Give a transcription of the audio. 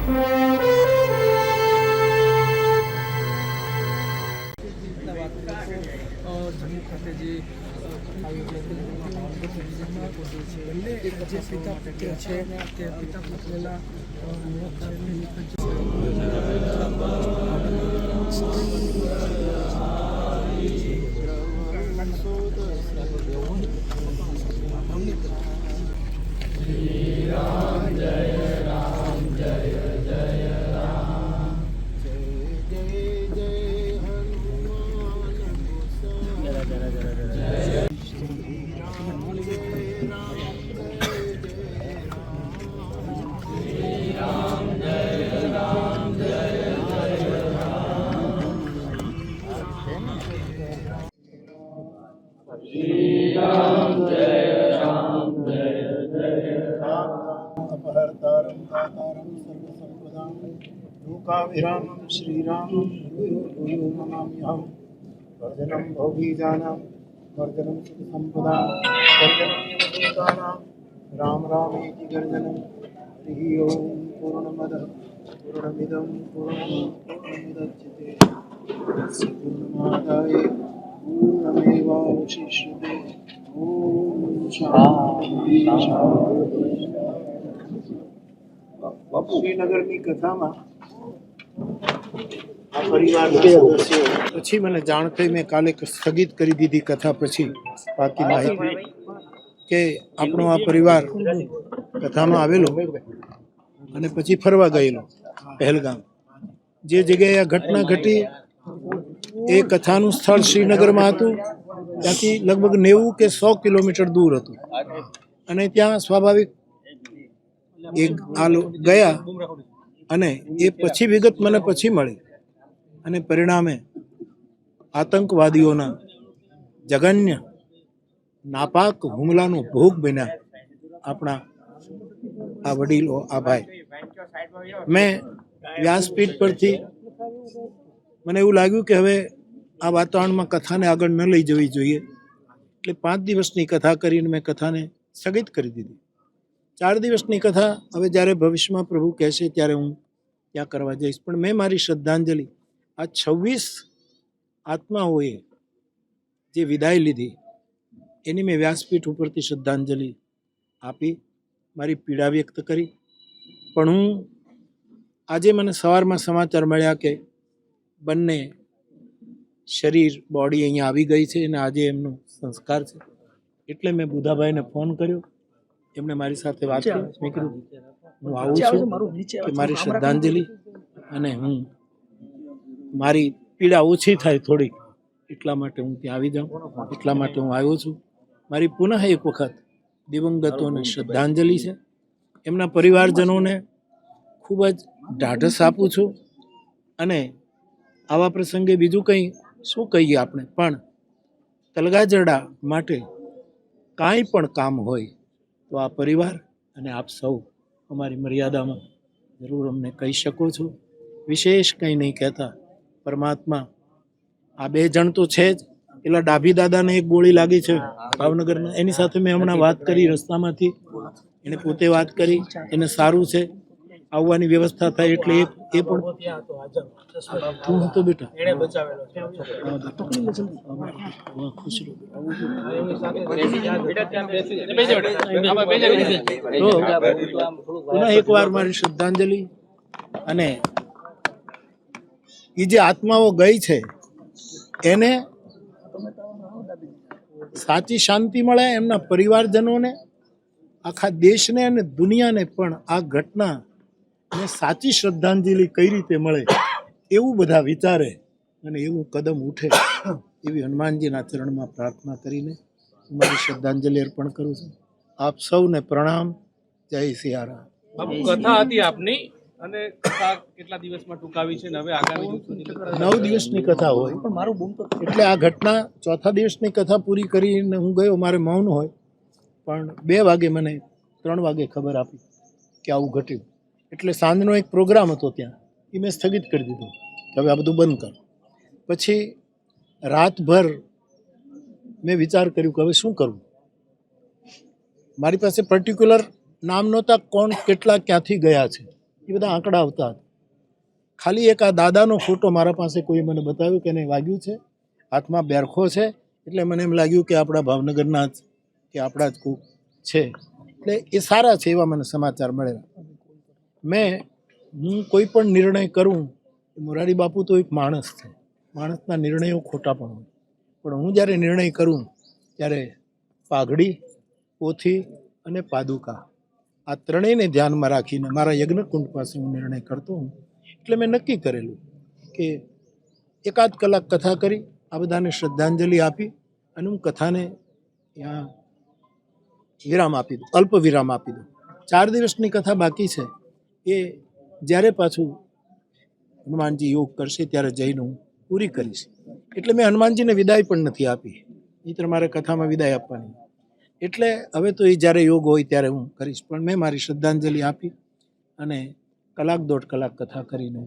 જમ્મુ ખાતે જે જે પિતા પુત્ર છે તે પિતા પુત્રના अपहर्तारं दातारं सर्वसम्पदां लोकाभिरामं श्रीरामं भूयो भूयो नमाम्यहं वर्धनं भवबीजानां वर्धनं सुखसम्पदां वर्धनं यमदूतानां राम रामेति गर्जनं हरिः ओं पूर्णमदः पूर्णमिदं पूर्णमुदच्यते पूर्णस्य पूर्णमादाय पूर्णमेवावशिष्यते ओम शांति શ્રીનગરની કથામાં આ પરિવારના સદસ્યો પછી મને જાણ થઈ, મેં કાલે સ્થગિત કરી દીધી કથા પછી બાકી માહિતી કે આપણો આ પરિવાર કથામાં આવેલો અને પછી ફરવા ગયેલો પહેલગામ. જે જગ્યાએ આ ઘટના ઘટી એ કથાનું સ્થળ શ્રીનગરમાં હતું. ત્યાંથી લગભગ 90 કે 100 કિલોમીટર દૂર હતું અને ત્યાં સ્વાભાવિક એક ગયા અને એ પછી વિગત મને પછી મળી અને પરિણામે આતંકવાદીઓના જઘન્ય નાપાક હુમલાનો ભોગ બન્યા આપણા આ વડીલો, આ ભાઈ. મેં વ્યાસપીઠ પરથી મને એવું લાગ્યું કે હવે આ વાતાવરણમાં કથાને આગળ ન લઈ જવી જોઈએ, એટલે 5 દિવસની કથા કરીને મેં કથાને સ્થગિત કરી દીધી. 4 દિવસની કથા હવે જ્યારે ભવિષ્યમાં પ્રભુ કહેશે ત્યારે હું ત્યાં કરવા જઈશ. પણ મેં મારી શ્રદ્ધાંજલિ આ 26 આત્માઓએ જે વિદાય લીધી એની મેં વ્યાસપીઠ ઉપરથી શ્રદ્ધાંજલિ આપી, મારી પીડા વ્યક્ત કરી. પણ હું આજે મને સવારમાં સમાચાર મળ્યા કે બંને શરીર બોડી અહીંયા આવી ગઈ છે અને આજે એમનો સંસ્કાર છે. એટલે મેં બુધાભાઈને ફોન કર્યો, એમણે મારી સાથે વાત કરી. મેં કીધું હું આવું છું કે મારી શ્રદ્ધાંજલિ અને હું મારી પીડા ઓછી થાય થોડીક, એટલા માટે હું ત્યાં આવી જાઉં, એટલા માટે હું આવ્યો છું. મારી પુનઃ એક વખત દિવંગતોને શ્રદ્ધાંજલિ છે. એમના પરિવારજનોને ખૂબ જ ઢાઢસ આપું છું. અને આવા પ્રસંગે બીજું કંઈ શું કહીએ આપણે, પણ તલગાજરડા માટે કાંઈ પણ કામ હોય તો આ પરિવાર અને આપ સૌ અમારી મર્યાદામાં જરૂર અમને કહી શકો છો. વિશેષ કંઈ નહીં કહેતા. પરમાત્મા આ 2 જણ તો છે જ. પેલા ડાભી દાદાને એક ગોળી લાગી છે ભાવનગરના, એની સાથે મેં હમણાં વાત કરી રસ્તામાંથી, એને પોતે વાત કરી, એને સારું છે. આવવાની વ્યવસ્થા થાય એટલે એ પણ તું હતો બેટા, પુનઃ એકવાર મારી શ્રદ્ધાંજલિ. અને એ જે આત્માઓ ગઈ છે એને સાચી શાંતિ મળે, એમના પરિવારજનોને, આખા દેશને અને દુનિયાને પણ આ ઘટના અને સાચી શ્રદ્ધાંજલિ કઈ રીતે મળે એવું બધા વિચારે અને એવું કદમ ઉઠે એવી હનુમાનજીના ચરણમાં પ્રાર્થના કરીને હું મારી શ્રદ્ધાંજલિ અર્પણ કરું છું. આપ સૌને પ્રણામ. જય સિયારામ. કથા હતી આપની અને કથા કેટલા દિવસમાં ટૂંકાવી છે ને હવે આગામી 9 દિવસની કથા હોય, એટલે આ ઘટના 4થા દિવસની કથા પૂરી કરીને હું ગયો. મારે મૌન હોય, પણ 2 વાગે મને 3 વાગે ખબર આપી કે આવું ઘટ્યું. એટલે સાંજનો એક પ્રોગ્રામ હતો ત્યાં, એ મેં સ્થગિત કરી દીધો કે હવે આ બધું બંધ કર. પછી રાતભર મેં વિચાર કર્યું કે હવે શું કરવું. મારી પાસે પર્ટિક્યુલર નામ નહોતા કોણ કેટલા ક્યાંથી ગયા છે, એ બધા આંકડા આવતા હતા. ખાલી એક આ દાદાનો ફોટો મારા પાસે કોઈ મને બતાવ્યો કે એને વાગ્યું છે, હાથમાં બેરખો છે, એટલે મને એમ લાગ્યું કે આપણા ભાવનગરના જ કે આપણા જ કોક છે, એટલે એ સારા છે એવા મને સમાચાર મળેલા. હું કોઈ પણ નિર્ણય કરું, મોરારી બાપુ તો એક માણસ છે, માણસના નિર્ણયો ખોટા પણ હોય, પણ હું જ્યારે નિર્ણય કરું ત્યારે પાઘડી, પોથી અને પાદુકા આ ત્રણેયને ધ્યાનમાં રાખીને મારા યજ્ઞકુંડ પાસે હું નિર્ણય કરતો હું. એટલે મેં નક્કી કરેલું કે 1 કલાક કથા કરી, આ બધાને શ્રદ્ધાંજલિ આપી અને હું કથાને ત્યાં વિરામ આપી દઉં, અલ્પ વિરામ આપી દઉં. 4 દિવસની કથા બાકી છે, એ જ્યારે પાછું હનુમાનજી યોગ કરશે ત્યારે જઈને હું પૂરી કરીશ. એટલે મેં હનુમાનજીને વિદાય પણ નથી આપી, નહીંતર મારે કથામાં વિદાય આપવાની. એટલે હવે તો એ જ્યારે યોગ હોય ત્યારે હું કરીશ, પણ મેં મારી શ્રદ્ધાંજલિ આપી અને 1-1.5 કલાક કથા કરીને